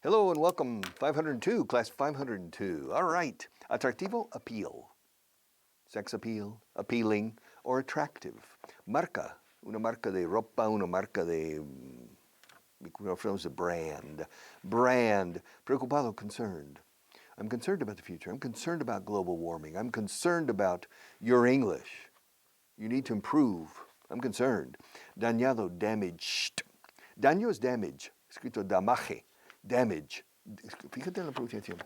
Hello and welcome, 502, class 502. All right, atractivo, appeal. Sex appeal, appealing, or attractive. Marca, una marca de ropa, una marca de, referimos a brand. Brand, preocupado, concerned. I'm concerned about the future. I'm concerned about global warming. I'm concerned about your English. You need to improve. I'm concerned. Dañado, damaged. Daño es damage, escrito damaje. Damage. Fíjate en la pronunciación.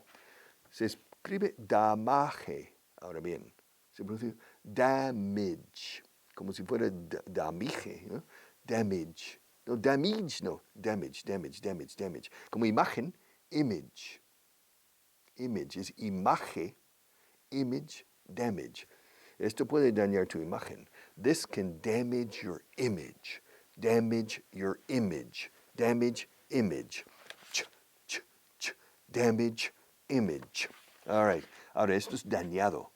Se escribe damage. Ahora bien, se pronuncia damage. Como si fuera damige, ¿no? Damage. No, damage, no. Damage, damage, damage, damage. Como imagen, image. Image es imagen, image, damage. Esto puede dañar tu imagen. This can damage your image. Damage your image. Damage image. Damage image. All right. Ahora, esto es dañado.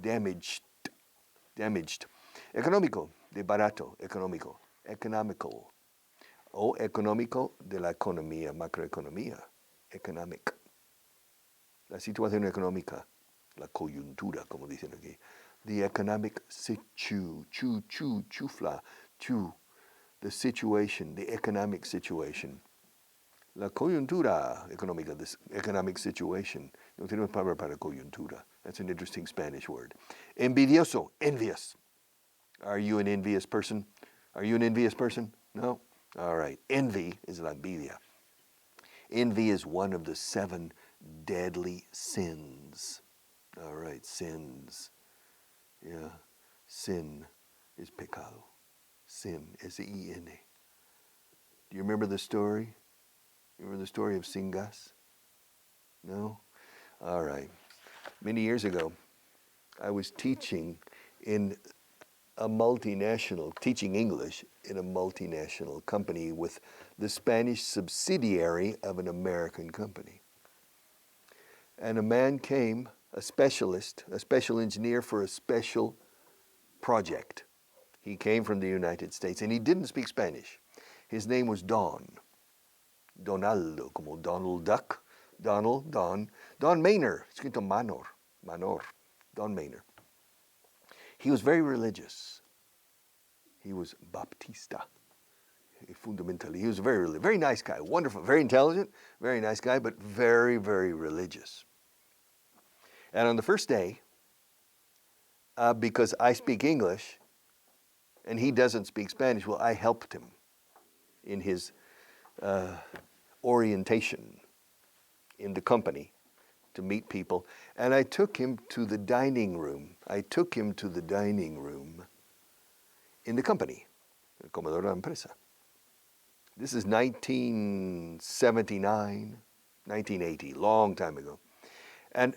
Damaged. Damaged. Económico, de barato. Económico. Economical. O económico de la economía, macroeconomía. Economic. La situación económica. La coyuntura, como dicen aquí. The economic chufla. The situation, the economic situation. La coyuntura económica, this economic situation. No tenemos palabra para coyuntura. That's an interesting Spanish word. Envidioso, envious. Are you an envious person? Are you an envious person? No? All right. Envy is la envidia. Envy is one of the 7 deadly sins. All right, sins. Yeah, sin is pecado. Sin, S-E-N-A. Do you remember the story? You remember the story of Singas? No? All right. Many years ago, I was teaching in a multinational, teaching English in a multinational company with the Spanish subsidiary of an American company. And a man came, a specialist, a special engineer for a special project. He came from the United States and he didn't speak Spanish. His name was Don. Donaldo, como Donald Duck. Donald, Don. Don Maynor, escrito Manor. Don Maynor. He was very religious. He was Baptista. Fundamentally, he was very nice guy, wonderful, very intelligent, very nice guy, but very, very religious. And on the first day, because I speak English and he doesn't speak Spanish, well, I helped him in his orientation in the company to meet people. And I took him to the dining room. In the company, el comedor de la empresa. This is 1979, 1980, long time ago. And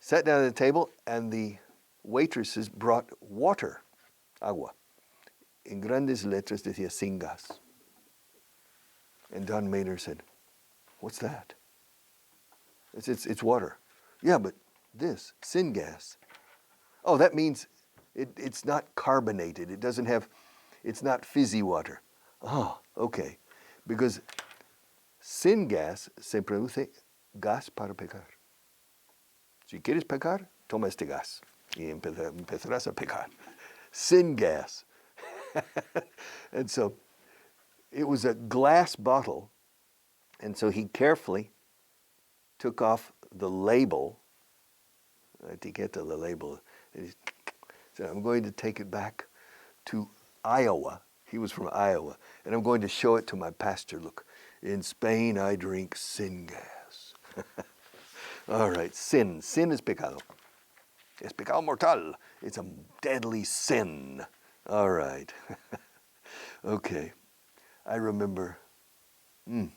sat down at the table and the waitresses brought water, agua. En grandes letras decía sin gas. And Don Maynor said, "What's that?" It's water. Yeah, but this, sin gas. Oh, that means it's not carbonated. It's not fizzy water. Oh, okay. Because sin gas se produce gas para pecar. Si quieres pecar, toma este gas. Y empezarás a pecar. Sin gas. And so it was a glass bottle. And so he carefully took off the label, etiqueta, the label. And he said, "I'm going to take it back to Iowa." He was from Iowa. "And I'm going to show it to my pastor. Look, in Spain I drink sin gas." All right, sin. Sin is pecado. Es pecado mortal. It's a deadly sin. All right. Okay. I remember, I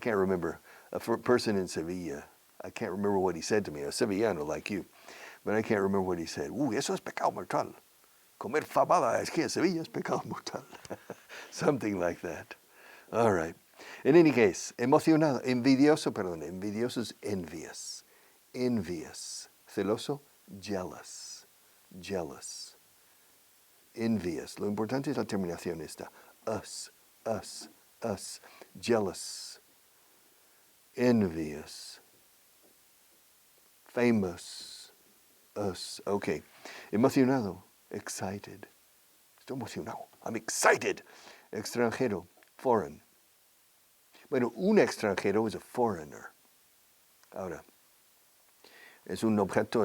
can't remember, a person in Sevilla. I can't remember what he said to me. A Sevillano like you. But I can't remember what he said. Eso es pecado mortal. Comer fabada es que en Sevilla es pecado mortal. Something like that. All right. In any case, emocionado, envidioso es envious. Envious. Celoso, jealous. Envious. Lo importante es la terminación esta. Us. Jealous. envious, famous, us. Okay. Emocionado, excited. Estoy emocionado. I'm excited. Extranjero, foreign. Bueno, un extranjero is a foreigner. Ahora, es un objeto,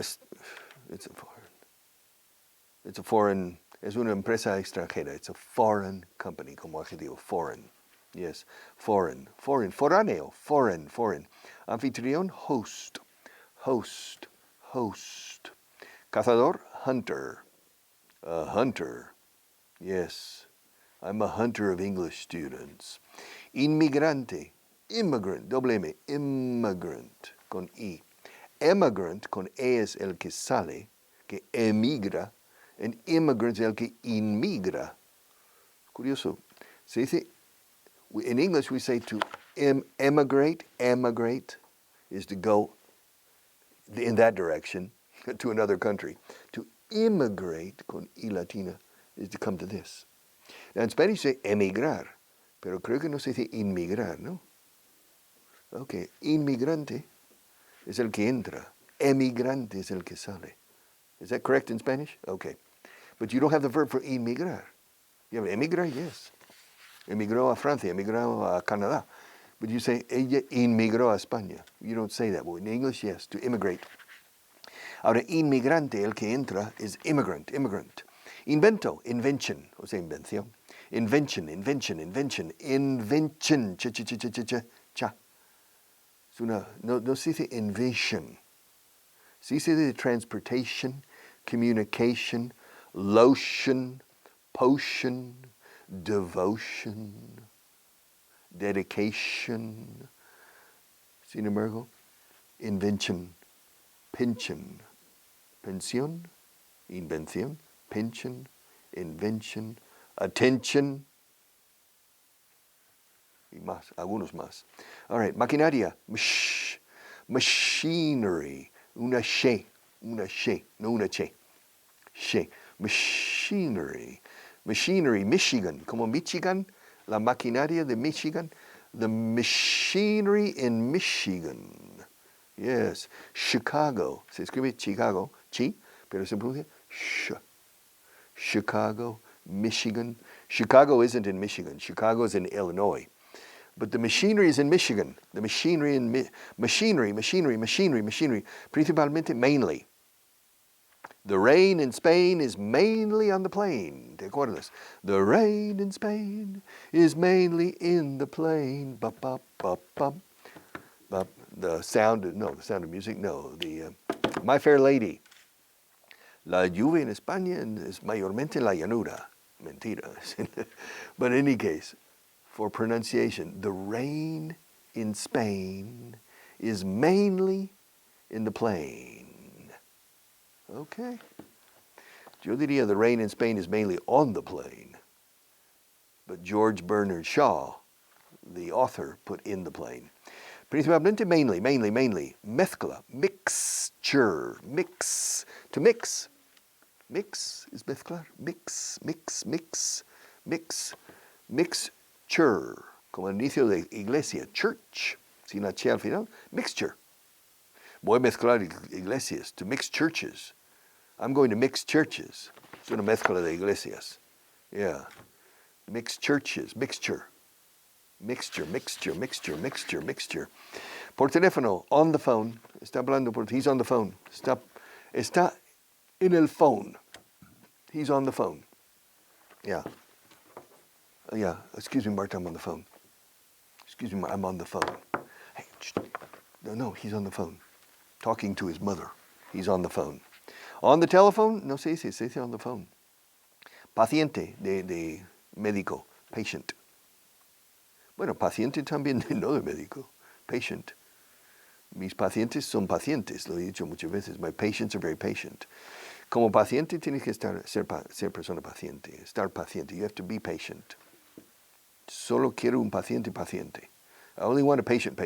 it's a foreign, es una empresa extranjera. It's a foreign company, como adjetivo, foreign. Yes, foreign, foráneo, foreign. Anfitrión, host. Cazador, hunter. A hunter. Yes, I'm a hunter of English students. Inmigrante, immigrant, doble M, immigrant, con I. Emigrant, con E es el que sale, que emigra, and immigrant es el que inmigra. Curioso. Se dice, in English we say to emigrate is to go in that direction to another country. To immigrate, con I latina, is to come to this. Now in Spanish say emigrar, pero creo que no se dice inmigrar, ¿no? Okay, inmigrante es el que entra. Emigrante es el que sale. Is that correct in Spanish? Okay. But you don't have the verb for inmigrar. You have emigrar, yes. Emigró a Francia, emigró a Canadá. But you say, ella inmigró a España. You don't say that. But in English, yes, to immigrate. Ahora, inmigrante, el que entra, is immigrant. Invento, invention, o sea, invención. Invention. Cha. Es una, no se dice invention. Se dice de transportation, communication, lotion, potion, devotion, dedication. Sin embargo, invention, pension, pensión, invención, pension, invention, attention, y más, algunos más. All right, maquinaria, machinery, una she, no una che, she, machinery, Michigan, como Michigan, la maquinaria de Michigan, the machinery in Michigan. Yes, Chicago, se escribe Chicago, chi, pero se pronuncia sh. Chicago, Michigan. Chicago isn't in Michigan. Chicago is in Illinois. But the machinery is in Michigan. The machinery in machinery. Principalmente, mainly. The rain in Spain is mainly on the plain. ¿Te acuerdas? The rain in Spain is mainly in the plain. Bop, bop, bop, bop. Bop. The sound of music, no. The My Fair Lady. La lluvia en España es mayormente en la llanura. Mentira. But in any case, for pronunciation, the rain in Spain is mainly in the plain. Okay. Yo diría the rain in Spain is mainly on the plain. But George Bernard Shaw, the author, put in the plain. Principalmente, mainly. Mezcla, mixture, mix. To mix. Mix is mezclar. Mix. Mixture. Como el inicio de iglesia. Church. Sin la che al final. Mixture. Voy a mezclar iglesias. To mix churches. I'm going to mix churches. Es una mezcla de iglesias. Yeah. Mix churches. Mixture. Por teléfono, on the phone. Está hablando he's on the phone. Está en el phone. He's on the phone. Yeah. Yeah. Excuse me, Marta, I'm on the phone. Excuse me, I'm on the phone. Hey, no, he's on the phone. Talking to his mother. He's on the phone. On the telephone, no se dice on the phone. Paciente, de médico, patient. Bueno, paciente también, no de médico, patient. Mis pacientes son pacientes, lo he dicho muchas veces. My patients are very patient. Como paciente tienes que ser persona paciente, estar paciente. You have to be patient. Solo quiero un paciente. I only want a patient.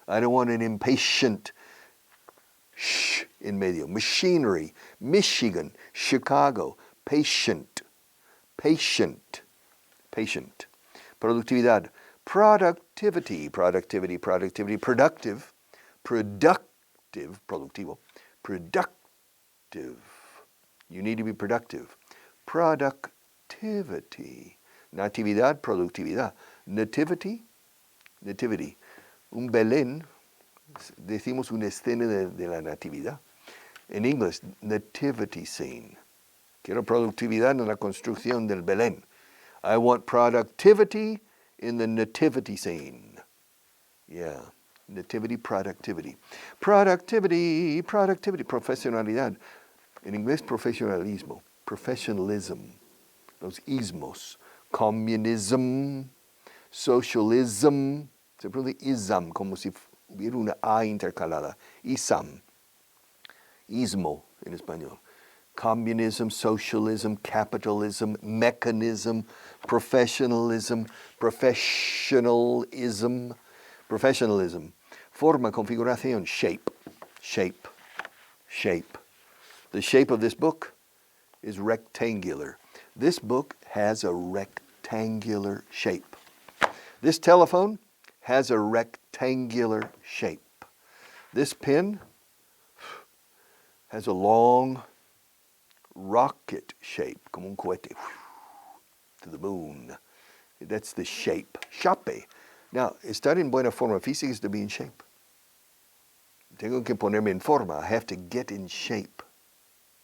I don't want an impatient in medio. Machinery, Michigan, Chicago, patient. Productividad, Productivity, productivity, productivity, productive, productive, productivo, productive. You need to be productive. Productivity. Natividad, productividad. Nativity, nativity. Un Belén, decimos una escena de la natividad. En inglés, nativity scene. Quiero productividad en la construcción del Belén. I want productivity in the nativity scene. Yeah, nativity, productivity. Productivity, productivity, profesionalidad. En inglés, profesionalismo, professionalism. Los ismos. Communism, socialism. Se pronuncia ism, como si hubiera una A intercalada. Ism. Ismo en español. Communism, socialism, capitalism, mechanism, professionalism, professionalism, professionalism. Forma, configuración, shape, shape, shape. The shape of this book is rectangular. This book has a rectangular shape. This telephone has a rectangular shape. This pen has a long rocket shape, como un cohete, to the moon. That's the shape. Shape. Now, estar en buena forma física is to be in shape. Tengo que ponerme en forma. I have to get in shape.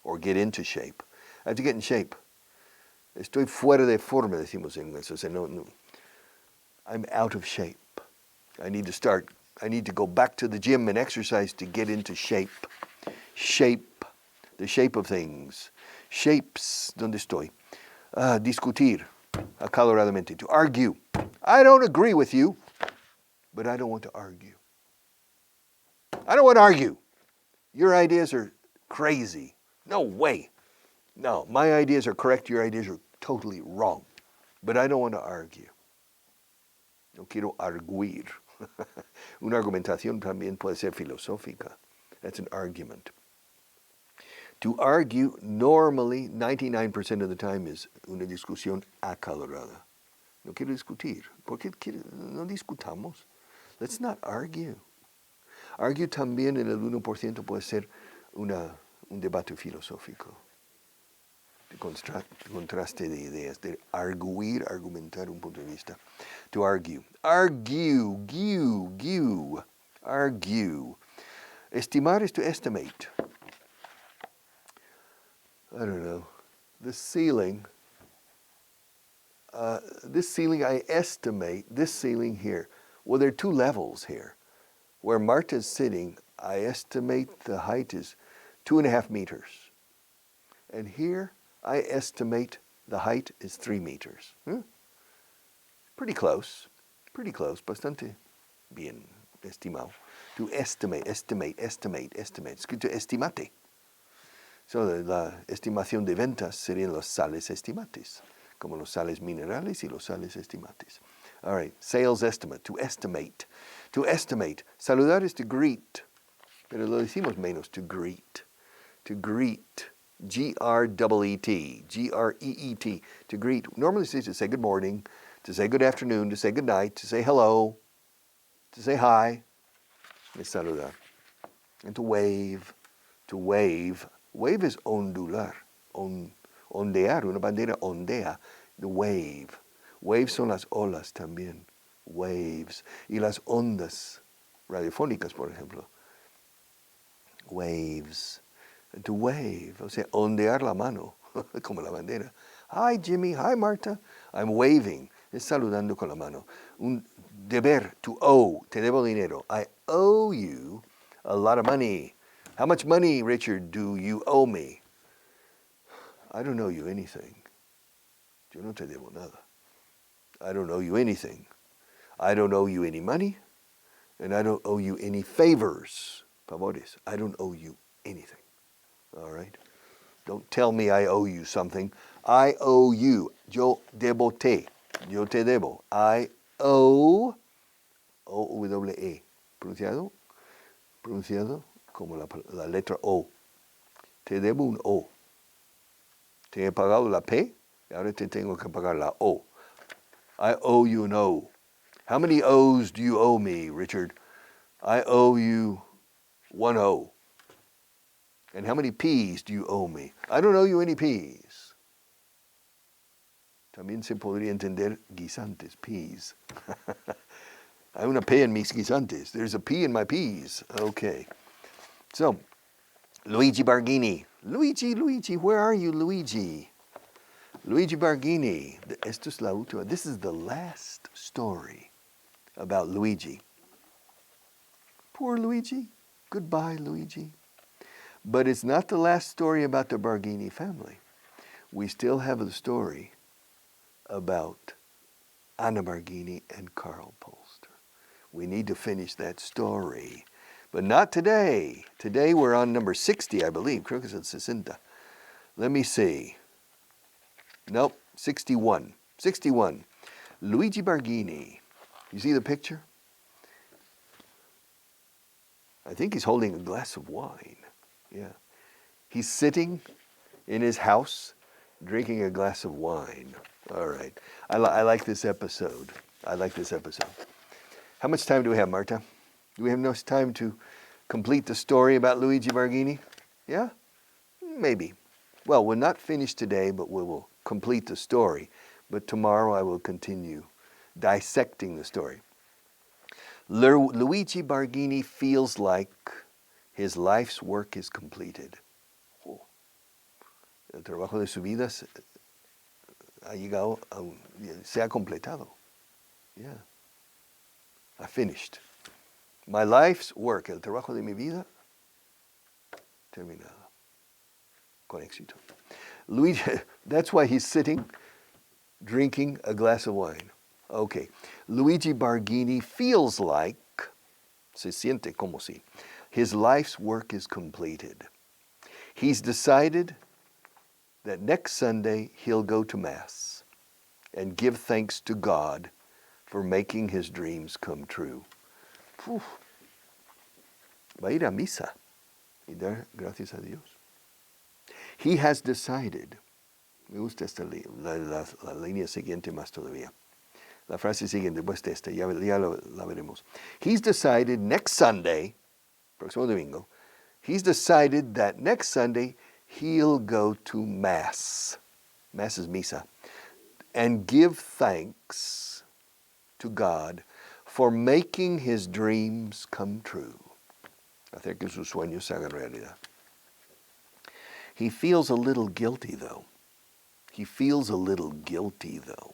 Or get into shape. I have to get in shape. Estoy fuera de forma, decimos en inglés. O sea, no. I'm out of shape. I need to go back to the gym and exercise to get into shape. Shape. The shape of things. Shapes, ¿dónde estoy? Discutir, acaloradamente, to argue. I don't agree with you, but I don't want to argue. I don't want to argue. Your ideas are crazy. No way. No, my ideas are correct, your ideas are totally wrong. But I don't want to argue. No quiero arguir. Una argumentación también puede ser filosófica. That's an argument. To argue, normally, 99% of the time, is una discusión acalorada. No quiero discutir. ¿Por qué no discutamos? Let's not argue. Argue también en el 1% puede ser un debate filosófico. De contraste de ideas, de argumentar un punto de vista. To argue. Argue. Estimar is to estimate. I don't know, this ceiling I estimate, this ceiling here, well, there are two levels here. Where Marta's sitting, I estimate the height is 2.5 meters. And here, I estimate the height is 3 meters. Pretty close, bastante bien estimado. To estimate. It's good to estimate. So, la estimación de ventas serían los sales estimates, como los sales minerales y los sales estimates. All right, sales estimate, to estimate. To estimate. Saludar is to greet, pero lo decimos menos, to greet. To greet. G-R-E-E-T. G-R-E-E-T. To greet. Normally it's to say good morning, to say good afternoon, to say good night, to say hello, to say hi. Es saludar. And to wave. To wave. Wave is ondular, ondear, una bandera ondea, the wave. Waves son las olas también, waves. Y las ondas radiofónicas, por ejemplo. Waves. To wave, o sea, ondear la mano, como la bandera. Hi Jimmy, hi Marta. I'm waving, es saludando con la mano. Un deber, to owe, te debo dinero. I owe you a lot of money. How much money, Richard, do you owe me? I don't owe you anything. Yo no te debo nada. I don't owe you anything. I don't owe you any money, and I don't owe you any favors. Favores. I don't owe you anything. All right? Don't tell me I owe you something. I owe you. Yo debo te. Yo te debo. I owe. O-W-E. Pronunciado como la letra O. Te debo un O. Te he pagado la P y ahora te tengo que pagar la O. I owe you an O. How many O's do you owe me, Richard? I owe you 1 O. And how many P's do you owe me? I don't owe you any P's. También se podría entender guisantes, peas. Hay una P en mis guisantes. There's a P in my peas. Okay. So, Luigi Barghini. Luigi, where are you, Luigi? Luigi Barghini. Esto es la última. This is the last story about Luigi. Poor Luigi. Goodbye, Luigi. But it's not the last story about the Barghini family. We still have the story about Anna Barghini and Karl Polster. We need to finish that story. But not today. Today we're on number 60, I believe. Creo que es el 60. Let me see. Nope, 61. 61. Luigi Barghini. You see the picture? I think he's holding a glass of wine. Yeah. He's sitting in his house drinking a glass of wine. All right. I like this episode. I like this episode. How much time do we have, Marta? Do we have enough time to complete the story about Luigi Barghini? Yeah? Maybe. Well, we'll not finish today, but we will complete the story. But tomorrow I will continue dissecting the story. Luigi Barghini feels like his life's work is completed. Oh. El trabajo de su vida ha llegado, se ha completado. Yeah. I finished. My life's work, el trabajo de mi vida, terminado. Con éxito. Luigi, that's why he's sitting, drinking a glass of wine. Okay. Luigi Barghini feels like, se siente como si, his life's work is completed. He's decided that next Sunday he'll go to Mass and give thanks to God for making his dreams come true. Uf. Va a ir a misa y dar gracias a Dios. He has decided, me gusta esta la línea siguiente más todavía. La frase siguiente, después de esta, ya la veremos. He's decided next Sunday, próximo domingo, he's decided that next Sunday he'll go to Mass. Mass is misa. And give thanks to God for making his dreams come true. Hacer que sus sueños se hagan realidad. He feels a little guilty, though. He feels a little guilty, though.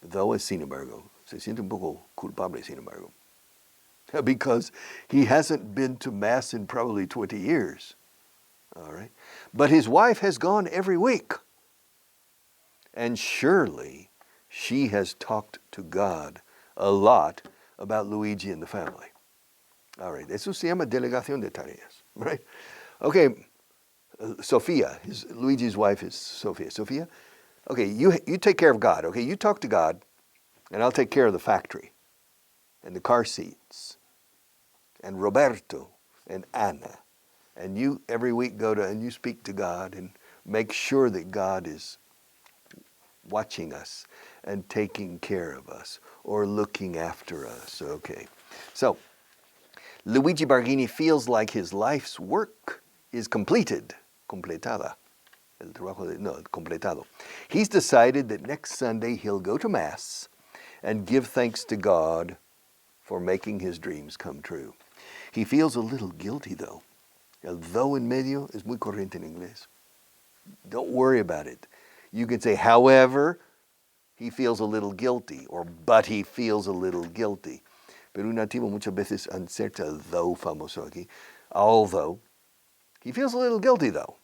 Though es sin embargo. Se siente un poco culpable, sin embargo. Because he hasn't been to Mass in probably 20 years. All right? But his wife has gone every week. And surely she has talked to God a lot about Luigi and the family. All right, eso se llama delegación de tareas, right? Okay, Sophia, Luigi's wife is Sophia. Sophia, okay, you take care of God, okay? You talk to God, and I'll take care of the factory, and the car seats, and Roberto, and Anna. And you every week and you speak to God and make sure that God is watching us and taking care of us or looking after us. Okay. So, Luigi Barghini feels like his life's work is completed. Completada. El trabajo completado. He's decided that next Sunday he'll go to Mass and give thanks to God for making his dreams come true. He feels a little guilty, though. El though en medio es muy corriente en inglés. Don't worry about it. You can say, however, he feels a little guilty, or but he feels a little guilty. Pero un nativo muchas veces inserta el though famoso aquí. Although, he feels a little guilty, though,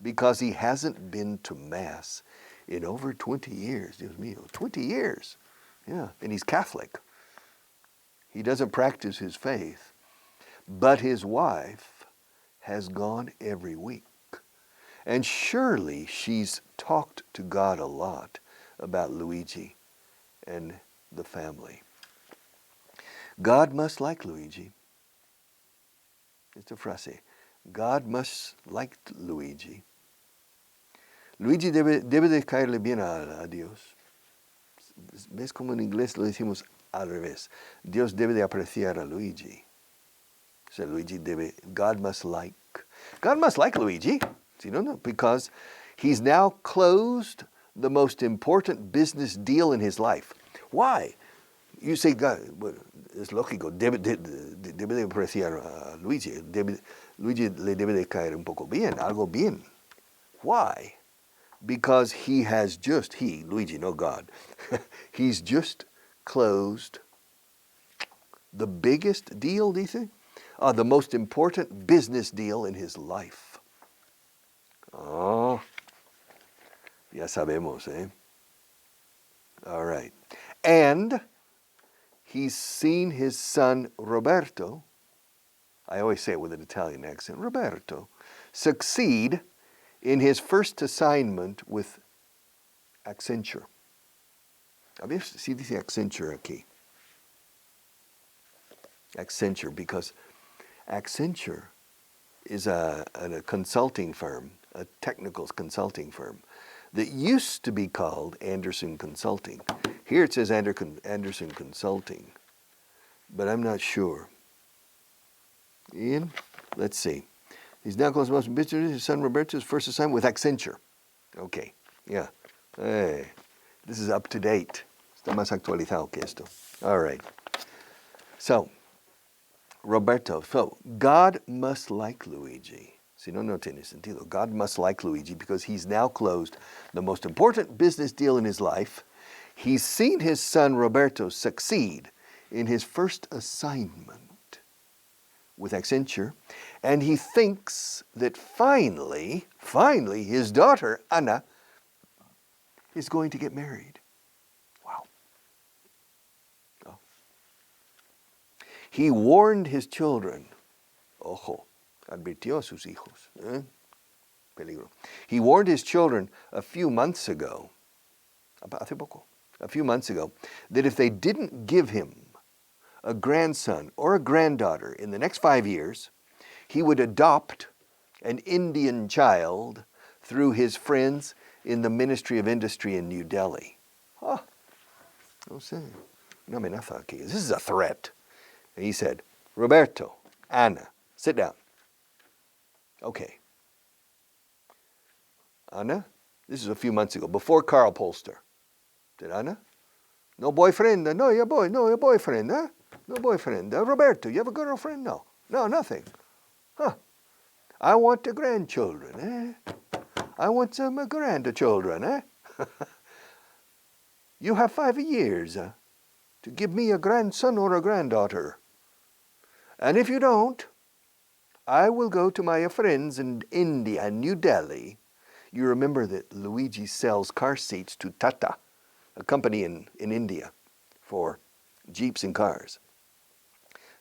because he hasn't been to Mass in over 20 years. Dios mío, 20 years. Yeah, and he's Catholic. He doesn't practice his faith. But his wife has gone every week. And surely she's talked to God a lot about Luigi and the family. God must like Luigi. Esta frase. God must like Luigi. Luigi debe de caerle bien a Dios. ¿ves cómo en inglés lo decimos al revés? Dios debe de apreciar a Luigi. O sea, God must like Luigi. See, no, because he's now closed the most important business deal in his life. Why? You say, God, well, es lógico, debe de apreciar a Luigi. Luigi le debe de caer un poco bien, algo bien. Why? Because Luigi, no God, he's just closed the biggest deal, dice? The most important business deal in his life. Oh, ya sabemos, eh? All right. And he's seen his son Roberto, I always say it with an Italian accent, Roberto, succeed in his first assignment with Accenture. A ver si dice Accenture aquí. Accenture, because Accenture is a consulting firm, a technical consulting firm that used to be called Anderson Consulting. Here it says Anderson Consulting, but I'm not sure. Ian, let's see. He's now close to most business. His son Roberto's first assignment with Accenture. Okay, yeah. Hey, this is up to date. Está más actualizado que esto. All right. So, Roberto. So, God must like Luigi. Si no, no tiene sentido. God must like Luigi because he's now closed the most important business deal in his life. He's seen his son Roberto succeed in his first assignment with Accenture, and he thinks that finally, his daughter, Anna, is going to get married. Wow. Oh. He warned his children. Ojo, advirtió a sus hijos. Peligro. He warned his children a few months ago, that if they didn't give him a grandson or a granddaughter in the next 5 years, he would adopt an Indian child through his friends in the Ministry of Industry in New Delhi. No sé, una amenaza aquí. This is a threat. And he said, Roberto, Anna, sit down. Okay. Anna, this is a few months ago, before Carl Polster. Said, Anna, no boyfriend? No, your boyfriend, huh? No boyfriend. Roberto, you have a girlfriend? No, nothing. Huh. I want the grandchildren, eh? I want some grandchildren, eh? You have 5 years to give me a grandson or a granddaughter. And if you don't, I will go to my friends in India, New Delhi. You remember that Luigi sells car seats to Tata, a company in India for Jeeps and cars.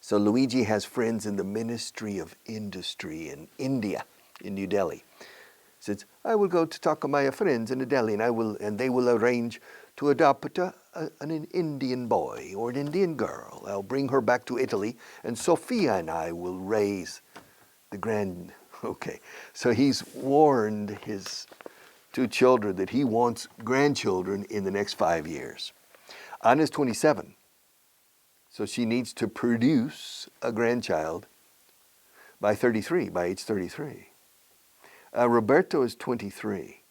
So Luigi has friends in the Ministry of Industry in India, in New Delhi. Says, I will go to talk to my friends in Delhi, and they will arrange to adopt an Indian boy or an Indian girl. I'll bring her back to Italy, and Sophia and I will raise the grand. Okay, so he's warned his 2 children that he wants grandchildren in the next 5 years. Anna's 27, so she needs to produce a grandchild by age 33. Roberto is 23,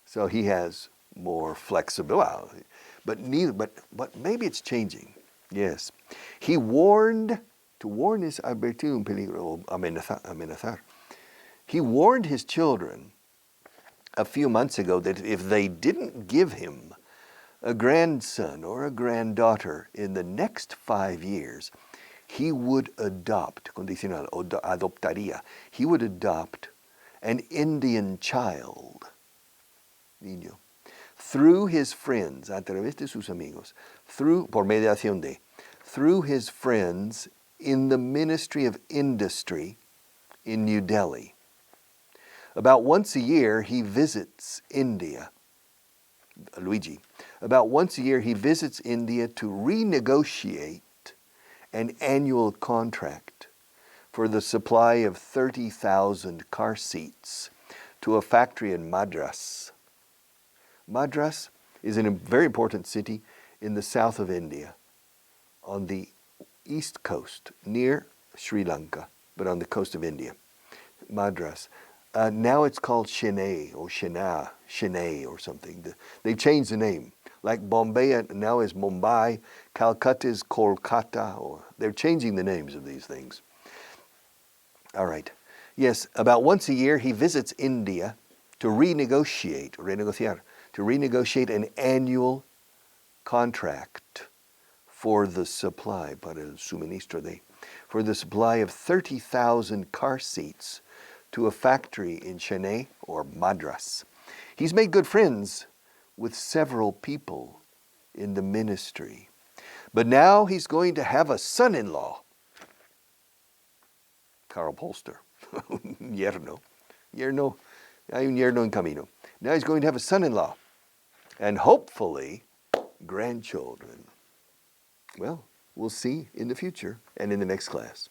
so he has more flexibility, but maybe it's changing. Yes, he warned. To warn is advertir un peligro, amenazar. He warned his children a few months ago that if they didn't give him a grandson or a granddaughter in the next 5 years, he would adopt, condicional, adoptaría, he would adopt an Indian child, niño, through his friends, a través de sus amigos, por mediación de, through his friends in the Ministry of Industry in New Delhi. About once a year, he visits India, Luigi. About once a year, he visits India to renegotiate an annual contract for the supply of 30,000 car seats to a factory in Madras. Madras is a very important city in the south of India, on the east coast, near Sri Lanka, but on the coast of India, Madras. Now it's called Chennai or Chennai or something. They changed the name. Like Bombay now is Mumbai, Calcutta is Kolkata, or they're changing the names of these things. All right. Yes, about once a year he visits India to renegociate an annual contract for the supply, para el suministro for the supply of 30,000 car seats to a factory in Chennai or Madras. He's made good friends with several people in the ministry. But now he's going to have a son-in-law, Karl Polster. Yerno. Hay un yerno en camino. Now he's going to have a son-in-law and hopefully grandchildren. Well, we'll see in the future and in the next class.